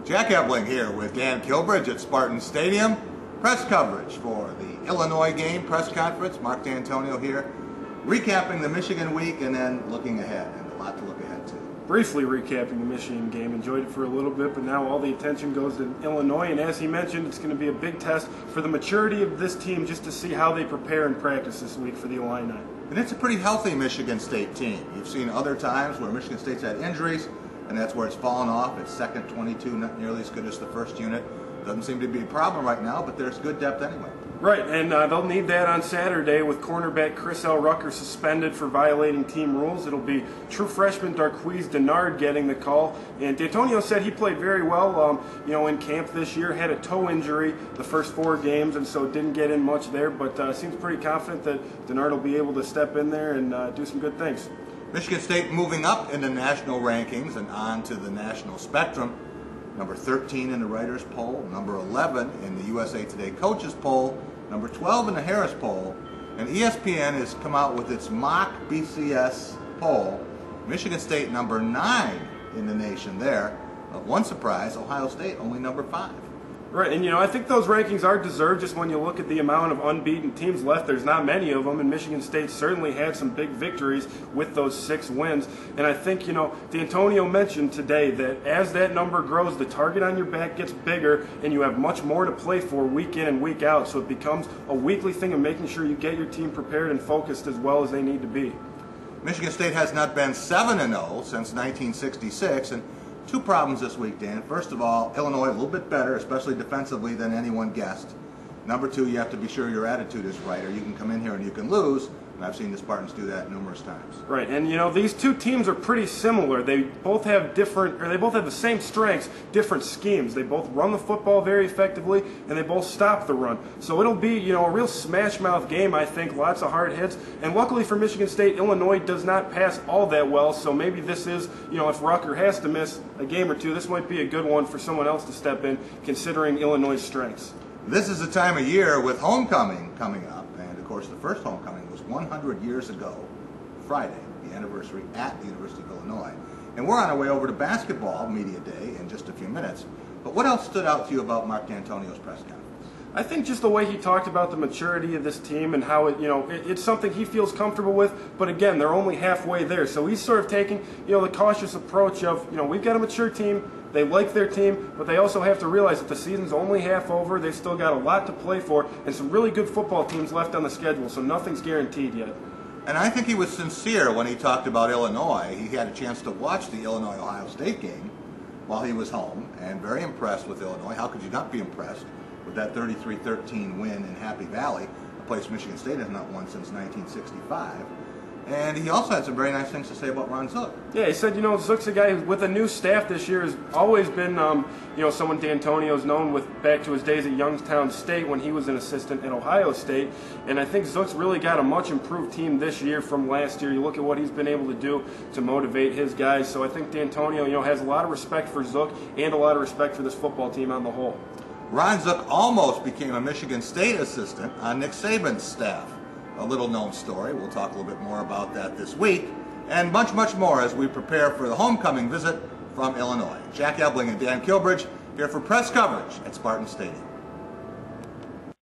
Jack Ebling here with Dan Kilbridge at Spartan Stadium. Press coverage for the Illinois game press conference. Mark Dantonio here, recapping the Michigan week and then looking ahead, and a lot to look ahead to. Briefly recapping the Michigan game, enjoyed it for a little bit, but now all the attention goes to Illinois, and as he mentioned, it's going to be a big test for the maturity of this team just to see how they prepare and practice this week for the Illini. And it's a pretty healthy Michigan State team. You've seen other times where Michigan State's had injuries, and that's where it's fallen off. It's second 22, not nearly as good as the first unit. Doesn't seem to be a problem right now, but there's good depth anyway. Right, and they'll need that on Saturday with cornerback Rucker suspended for violating team rules. It'll be true freshman Darqueze Dennard getting the call. And Dantonio said he played very well, in camp this year. Had a toe injury the first 4 games, and so didn't get in much there. But seems pretty confident that Dennard will be able to step in there and do some good things. Michigan State moving up in the national rankings and on to the national spectrum. Number 13 in the Writers' Poll, number 11 in the USA Today Coaches' Poll, number 12 in the Harris Poll, and ESPN has come out with its mock BCS poll. Michigan State number 9 in the nation there. One surprise, Ohio State only number 5. Right, and I think those rankings are deserved just when you look at the amount of unbeaten teams left. There's not many of them, and Michigan State certainly had some big victories with those 6 wins. And I think, Dantonio mentioned today that as that number grows, the target on your back gets bigger, and you have much more to play for week in and week out. So it becomes a weekly thing of making sure you get your team prepared and focused as well as they need to be. Michigan State has not been 7-0 since 1966, and 2 problems this week, Dan. First of all, Illinois a little bit better, especially defensively, than anyone guessed. Number 2, you have to be sure your attitude is right, or you can come in here and you can lose. And I've seen the Spartans do that numerous times. Right, and these 2 teams are pretty similar. They both have the same strengths, different schemes. They both run the football very effectively, and they both stop the run. So it'll be, a real smash-mouth game, I think. Lots of hard hits. And luckily for Michigan State, Illinois does not pass all that well. So maybe this is, if Rucker has to miss a game or 2, this might be a good one for someone else to step in, considering Illinois' strengths. This is the time of year with homecoming coming up, and of course the first homecoming was 100 years ago, Friday, the anniversary at the University of Illinois. And we're on our way over to basketball media day in just a few minutes. But what else stood out to you about Mark Dantonio's press conference? I think just the way he talked about the maturity of this team and how it's something he feels comfortable with, but again, they're only halfway there. So he's sort of taking, the cautious approach of, we've got a mature team, they like their team, but they also have to realize that the season's only half over, they've still got a lot to play for, and some really good football teams left on the schedule, so nothing's guaranteed yet. And I think he was sincere when he talked about Illinois. He had a chance to watch the Illinois-Ohio State game while he was home, and very impressed with Illinois. How could you not be impressed with that 33-13 win in Happy Valley, a place Michigan State has not won since 1965. And he also had some very nice things to say about Ron Zook. Yeah, he said, Zook's a guy who, with a new staff this year, has always been, someone Dantonio's known with back to his days at Youngstown State when he was an assistant at Ohio State. And I think Zook's really got a much improved team this year from last year. You look at what he's been able to do to motivate his guys. So I think Dantonio, has a lot of respect for Zook and a lot of respect for this football team on the whole. Ron Zook almost became a Michigan State assistant on Nick Saban's staff. A little-known story. We'll talk a little bit more about that this week, and much, much more as we prepare for the homecoming visit from Illinois. Jack Ebling and Dan Kilbridge here for press coverage at Spartan Stadium.